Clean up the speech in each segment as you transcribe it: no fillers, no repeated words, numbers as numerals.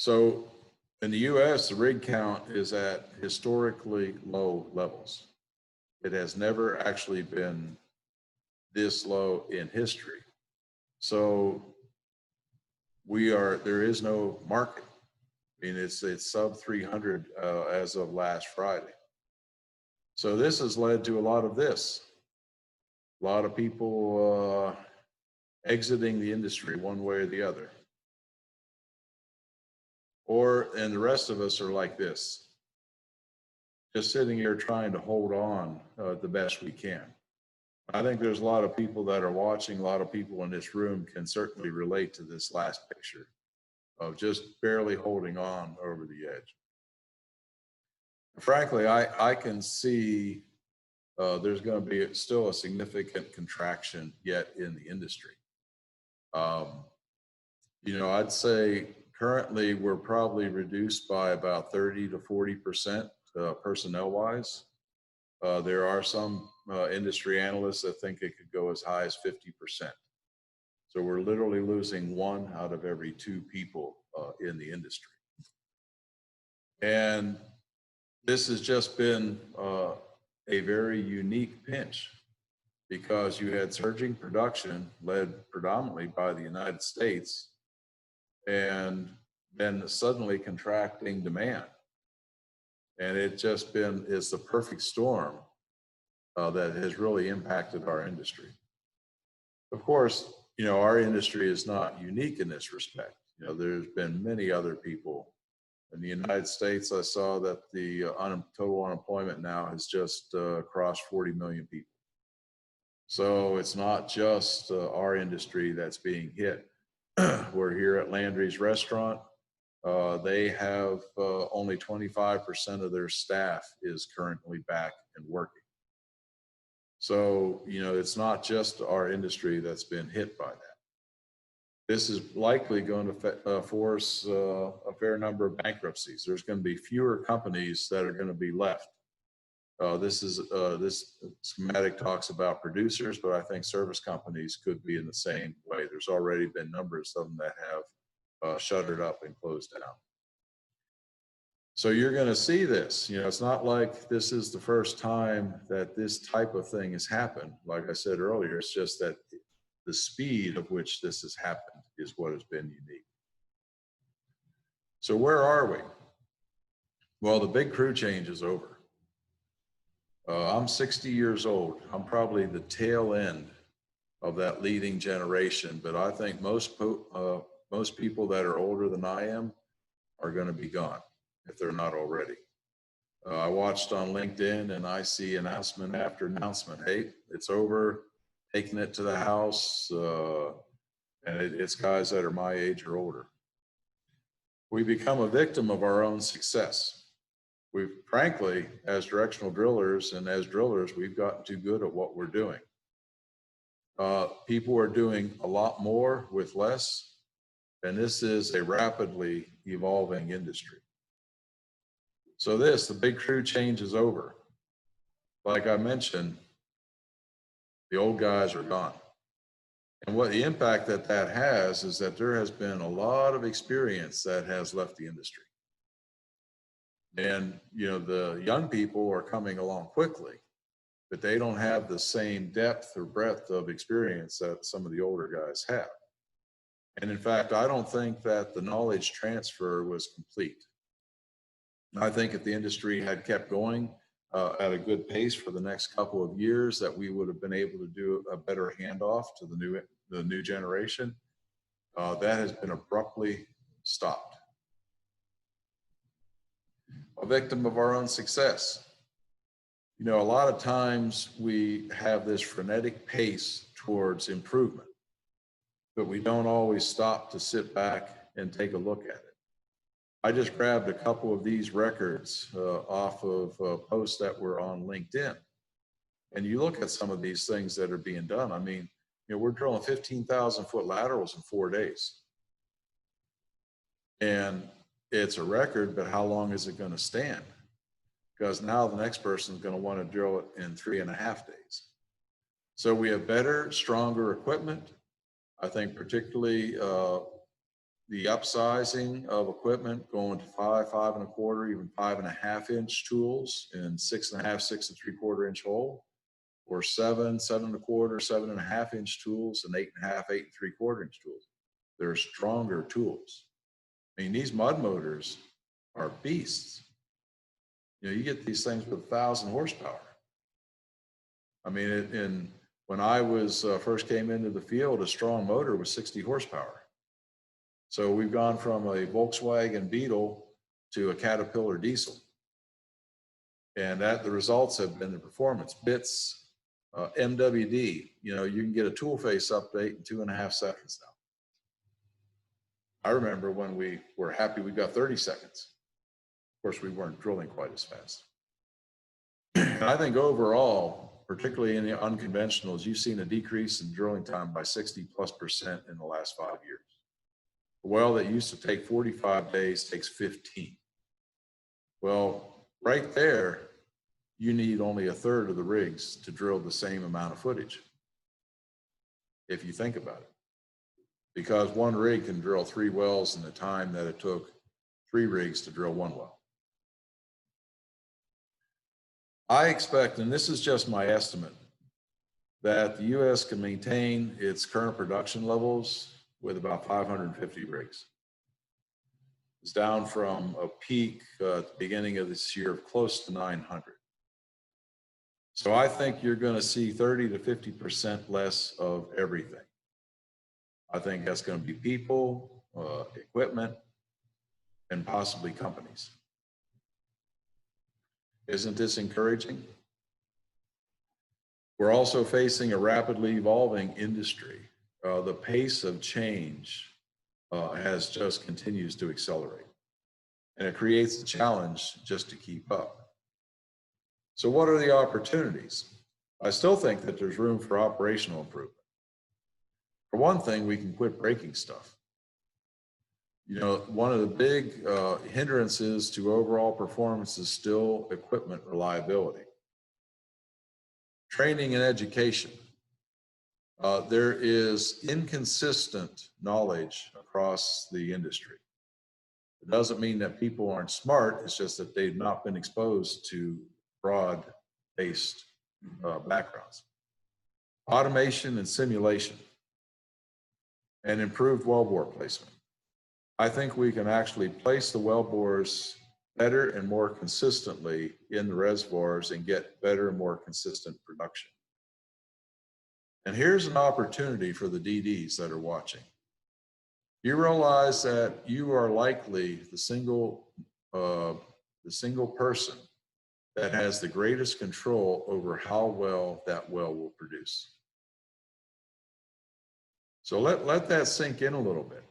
So in the US, the rig count is at historically low levels. It has never actually been this low in history. So there is no market. I mean, it's sub 300 as of last Friday. So this has led to a lot of this. A lot of people exiting the industry one way or the other. And the rest of us are like this, just sitting here trying to hold on the best we can. I think there's a lot of people that are watching, a lot of people in this room can certainly relate to this last picture of just barely holding on over the edge. Frankly, I can see there's going to be still a significant contraction yet in the industry. I'd say currently we're probably reduced by about 30 to 40% personnel wise. There are some industry analysts that think it could go as high as 50%. So we're literally losing 1 out of every 2 people in the industry. And this has just been a very unique pinch because you had surging production led predominantly by the United States and then suddenly contracting demand. And it's the perfect storm that has really impacted our industry. Of course, our industry is not unique in this respect. There's been many other people. In the United States, I saw that the total unemployment now has just crossed 40 million people. So it's not just our industry that's being hit. We're here at Landry's restaurant. They have only 25% of their staff is currently back and working. So, it's not just our industry that's been hit by that. This is likely going to force a fair number of bankruptcies. There's going to be fewer companies that are going to be left. This schematic talks about producers, but I think service companies could be in the same way. There's already been numbers of them that have shuttered up and closed down. So you're going to see this. It's not like this is the first time that this type of thing has happened. Like I said earlier, it's just that the speed of which this has happened is what has been unique. So where are we? Well, the big crew change is over. I'm 60 years old. I'm probably the tail end of that leading generation, but I think most people that are older than I am are going to be gone if they're not already. I watched on LinkedIn and I see announcement after announcement. Hey, it's over, taking it to the house. And it's guys that are my age or older. We become a victim of our own success. Frankly, as directional drillers and as drillers, we've gotten too good at what we're doing. People are doing a lot more with less, and this is a rapidly evolving industry. So the big crew change is over. Like I mentioned, the old guys are gone. And what the impact that has is that there has been a lot of experience that has left the industry. And, the young people are coming along quickly, but they don't have the same depth or breadth of experience that some of the older guys have. And in fact, I don't think that the knowledge transfer was complete. I think if the industry had kept going at a good pace for the next couple of years, that we would have been able to do a better handoff to the new generation. That has been abruptly stopped. A victim of our own success. A lot of times we have this frenetic pace towards improvement, but we don't always stop to sit back and take a look at it. I just grabbed a couple of these records off of posts that were on LinkedIn. And you look at some of these things that are being done. I mean, we're drilling 15,000 foot laterals in 4 days. And it's a record, but how long is it going to stand? Because now the next person is going to want to drill it in 3.5 days. So we have better, stronger equipment. I think particularly the upsizing of equipment going to 5.25, even 5.5 inch tools in 6.5, 6.75 inch hole, or 7.25, 7.5 inch tools and 8.5, 8.75 inch tools. They're stronger tools. I mean, these mud motors are beasts. You know, you get these things with 1,000 horsepower. I mean, when I was first came into the field, a strong motor was 60 horsepower. So we've gone from a Volkswagen Beetle to a Caterpillar diesel. And the results have been the performance. Bits, MWD, you know, you can get a tool face update in 2.5 seconds now. I remember when we were happy we got 30 seconds. Of course, we weren't drilling quite as fast. And I think overall, particularly in the unconventionals, you've seen a decrease in drilling time by 60+% in the last 5 years. A well that used to take 45 days takes 15. Well, right there, you need only 1/3 of the rigs to drill the same amount of footage, if you think about it. Because one rig can drill 3 wells in the time that it took 3 rigs to drill 1 well. I expect, and this is just my estimate, that the U.S. can maintain its current production levels with about 550 rigs. It's down from a peak at the beginning of this year of close to 900. So I think you're going to see 30 to 50% less of everything. I think that's going to be people, equipment, and possibly companies. Isn't this encouraging? We're also facing a rapidly evolving industry. The pace of change has just continues to accelerate, and it creates a challenge just to keep up. So what are the opportunities? I still think that there's room for operational improvement. For one thing, we can quit breaking stuff. You know, one of the big hindrances to overall performance is still equipment reliability. Training and education. There is inconsistent knowledge across the industry. It doesn't mean that people aren't smart, it's just that they've not been exposed to broad-based backgrounds. Automation and simulation, and improved wellbore placement. I think we can actually place the wellbores better and more consistently in the reservoirs and get better and more consistent production. And here's an opportunity for the DDs that are watching. You realize that you are likely the single person that has the greatest control over how well that well will produce. So let that sink in a little bit,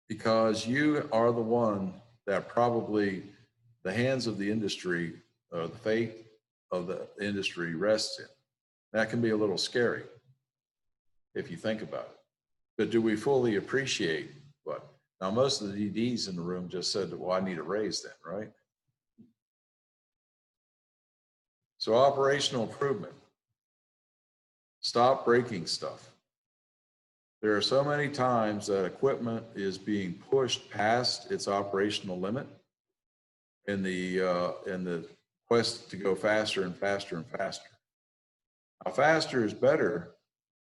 because you are the one that probably the hands of the industry, the fate of the industry rests in. That can be a little scary if you think about it. But do we fully appreciate what? Now, most of the DDs in the room just said, well, I need a raise then, right? So operational improvement. Stop breaking stuff. There are so many times that equipment is being pushed past its operational limit in the quest to go faster and faster and faster. Now, faster is better,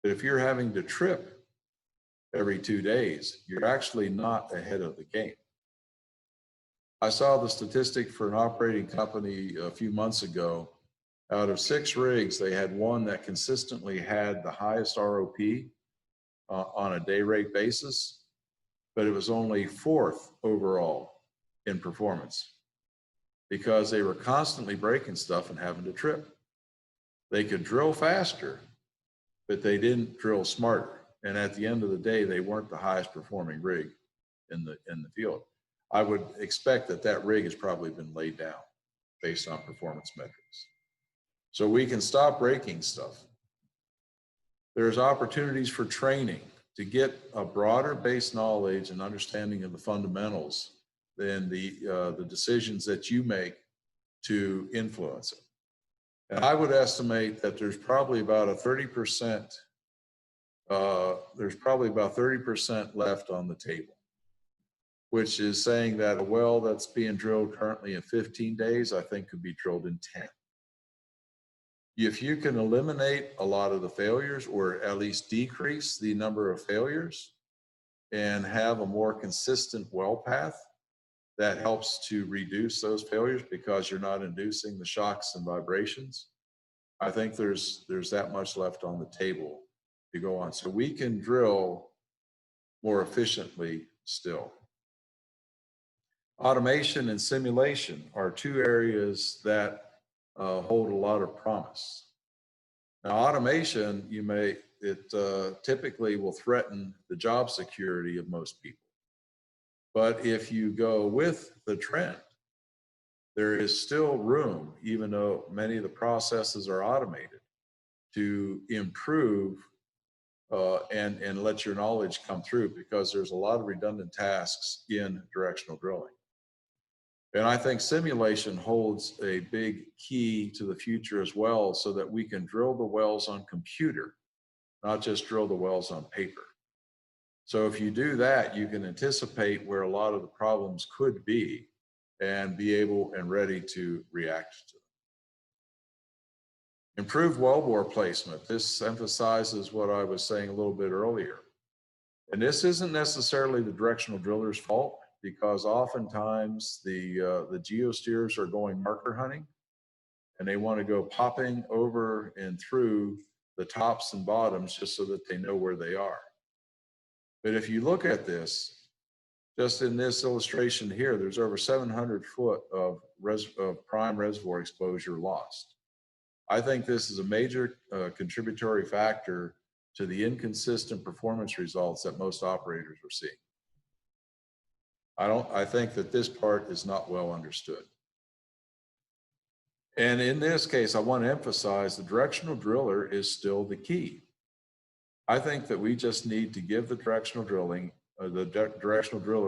but if you're having to trip every 2 days, you're actually not ahead of the game. I saw the statistic for an operating company a few months ago. Out of 6 rigs, they had one that consistently had the highest ROP on a day rate basis, but it was only 4th overall in performance because they were constantly breaking stuff and having to trip. They could drill faster, but they didn't drill smarter. And at the end of the day, they weren't the highest performing rig in the field. I would expect that that rig has probably been laid down based on performance metrics. So we can stop breaking stuff. There's opportunities for training to get a broader base knowledge and understanding of the fundamentals than the decisions that you make to influence it. And I would estimate that there's probably about a 30% there's probably about 30% left on the table, which is saying that a well that's being drilled currently in 15 days, I think could be drilled in 10. If you can eliminate a lot of the failures or at least decrease the number of failures and have a more consistent well path, that helps to reduce those failures because you're not inducing the shocks and vibrations. I think there's that much left on the table to go on. So we can drill more efficiently still. Automation and simulation are two areas that hold a lot of promise. Now, automation, typically will threaten the job security of most people. But if you go with the trend, there is still room, even though many of the processes are automated, to improve and let your knowledge come through, because there's a lot of redundant tasks in directional drilling. And I think simulation holds a big key to the future as well, so that we can drill the wells on computer, not just drill the wells on paper. So if you do that, you can anticipate where a lot of the problems could be and be able and ready to react to them. Improved wellbore placement. This emphasizes what I was saying a little bit earlier. And this isn't necessarily the directional driller's fault, because oftentimes the geosteers are going marker hunting, and they want to go popping over and through the tops and bottoms just so that they know where they are. But if you look at this, just in this illustration here, there's over 700 foot of prime reservoir exposure lost. I think this is a major contributory factor to the inconsistent performance results that most operators are seeing. I think that this part is not well understood. And in this case, I want to emphasize the directional driller is still the key. I think that we just need to give the directional driller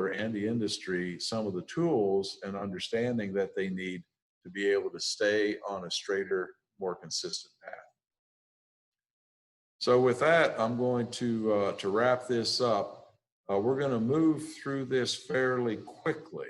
and the industry some of the tools and understanding that they need to be able to stay on a straighter, more consistent path. So with that, I'm going to wrap this up. We're going to move through this fairly quickly.